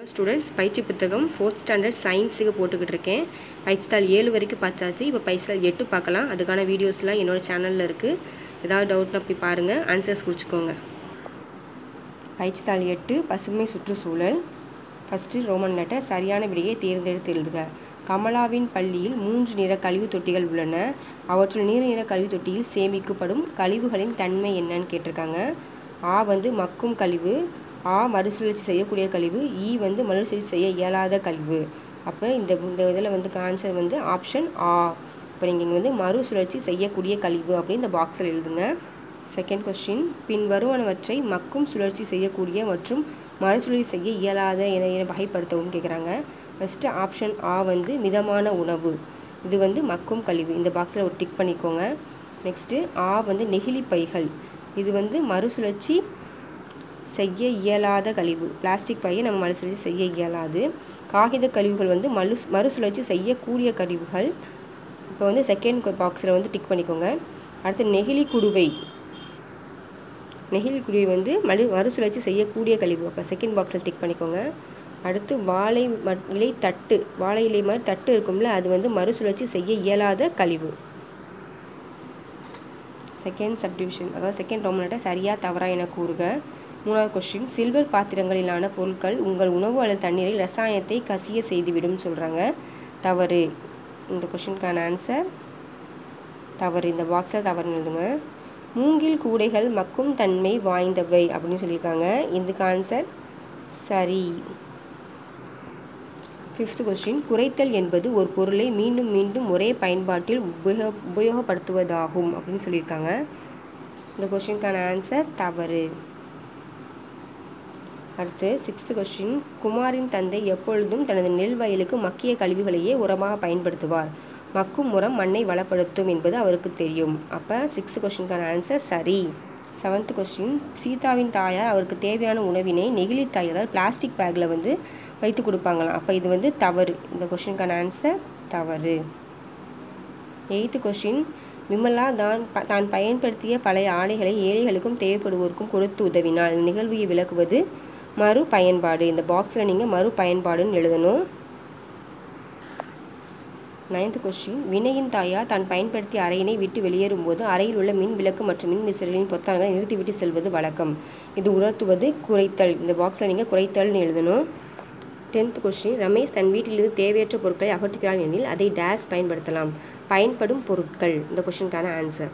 Students பயிற்சி புத்தகம் 4th standard சயின்ஸுக்கு போட்டுக்கிட்டு இருக்கேன். பயிற்சித்தாள் 7 வரைக்கும் பார்த்தாச்சு. இப்போ பயிற்சித்தாள் 8 பார்க்கலாம். அதுக்கான வீடியோஸ்லாம் என்னோடய சேனலில் இருக்குது. ஏதாவது டவுட்னா போய் பாருங்கள், ஆன்சர்ஸ் குறிச்சிக்கோங்க. பயிற்சித்தாள் 8 பசுமை சுற்றுச்சூழல். First Roman letter. சரியான விடையை தேர்ந்தெடுத்து எழுதுக. கமலாவின் பள்ளியில் 3 நிற கழிவு தொட்டிகள் உள்ளன. அவற்றுள் நீல நிற கழிவு தொட்டியில் சேமிக்கப்படும் கழிவுகளின் தன்மை என்னன்னு கேட்டிருக்காங்க. ஆ மக்கும் கழிவு, ஆ மறுசுழற்சி செய்யக்கூடிய கழிவு, ஈ மறுசுழற்சி செய்ய இயலாத கழிவு. அப்போ இந்த இதில் ஆன்சர் ஆப்ஷன் ஆ. இப்போ நீங்கள் இங்கே மறுசுழற்சி செய்யக்கூடிய கழிவு அப்படின்னு இந்த பாக்ஸில் எழுதுங்க. செகண்ட் கொஸ்டின், பின் வருவனவற்றை மக்கும் சுழற்சி செய்யக்கூடிய மற்றும் மறுசுழற்சி செய்ய இயலாத என வகைப்படுத்தவும் கேட்குறாங்க. ஃபஸ்ட்டு ஆப்ஷன் ஆ மிதமான உணவு. இது மக்கும் கழிவு. இந்த பாக்ஸில் ஒரு டிக் பண்ணிக்கோங்க. நெக்ஸ்ட்டு ஆ நெகிழி பைகள். இது மறுசுழற்சி செய்ய இயலாத கழிவு. பிளாஸ்டிக் பையை நம்ம மறுசுழற்சி செய்ய இயலாது. காகித கழிவுகள் மறுசுழற்சி செய்யக்கூடிய கழிவுகள். இப்போ செகண்ட் பாக்ஸில் டிக் பண்ணிக்கோங்க. அடுத்து நெகிழி குடுவை. நெகிழி குடுவை மறுசுழற்சி செய்யக்கூடிய கழிவு. அப்போ செகண்ட் பாக்ஸில் டிக் பண்ணிக்கோங்க. அடுத்து வாழை இலை தட்டு. வாழை இலை மாதிரி தட்டு இருக்கும்ல, அது மறுசுழற்சி செய்ய இயலாத கழிவு. செகண்ட் சப்டிவிஷன், அதாவது செகண்ட் ரோமன் லெட்டர் சரியா தவறா என கூறுக. மூணாவது கொஸ்டின், சில்வர் பாத்திரங்களிலான பொருட்கள் உங்கள் உணவு அல்லது தண்ணீரில் ரசாயனத்தை கசிய செய்துவிடும் சொல்கிறாங்க. தவறு. இந்த கொஸ்டினுக்கான ஆன்சர் தவறு. இந்த பாக்ஸில் தவறுன்னு எழுதுங்க. மூங்கில் கூடைகள் மக்கும் தன்மை வாய்ந்தவை அப்படின்னு சொல்லியிருக்காங்க. இதுக்கு ஆன்சர் சரி. ஃபிஃப்த் கொஸ்டின், குறைத்தல் என்பது ஒரு பொருளை மீண்டும் மீண்டும் ஒரே பயன்பாட்டில் உபயோகப்படுத்துவதாகும் அப்படின்னு சொல்லியிருக்காங்க. இந்த கொஸ்டினுக்கான ஆன்சர் தவறு. அடுத்து சிக்ஸ்த் கொஸ்டின், குமாரின் தந்தை எப்பொழுதும் தனது நெல் வயலுக்கு மக்கிய கழிவுகளையே உரமாக பயன்படுத்துவார். மக்கும் உரம் மண்ணை வளப்படுத்தும் என்பது அவருக்கு தெரியும். அப்போ சிக்ஸ்த் கொஸ்டினுக்கான ஆன்சர் சரி. செவன்த் கொஸ்டின், சீதாவின் தாயார் அவருக்கு தேவையான உணவினை நெகிழி தாயால் பிளாஸ்டிக் பேக்கில் வைத்து கொடுப்பாங்களாம். அப்போ இது தவறு. இந்த கொஸ்டினுக்கான ஆன்சர் தவறு. எய்த்து கொஸ்டின், விமலா தான் பயன்படுத்திய பழைய ஆடைகளை ஏழைகளுக்கும் தேவைப்படுவோருக்கும் கொடுத்து உதவினால் நிகழ்வியை விளக்குவது மறு பயன்பாடு. இந்த பாக்ஸில் நீங்கள் மறு பயன்பாடுன்னு எழுதணும். நைன்த் கொஸ்டின், வினையின் தாயார் தான் பயன்படுத்திய அறையினை விட்டு வெளியேறும்போது அறையில் உள்ள மின் விளக்கு மற்றும் மின் விசிறிகளின் பொத்தான்களை நிறுத்திவிட்டு செல்வது வழக்கம். இது உணர்த்துவது குறைத்தல். இந்த பாக்ஸில் நீங்கள் குறைத்தல்னு எழுதணும். 10th கொஸ்டின், ரமேஷ் தன் வீட்டிலிருந்து தேவையற்ற பொருட்களை அகற்றுகிறான் எனில் அதை டேஸ் பயன்படுத்தலாம். பயன்படும் பொருட்கள். இந்த கொஸ்டினுக்கான ஆன்சர்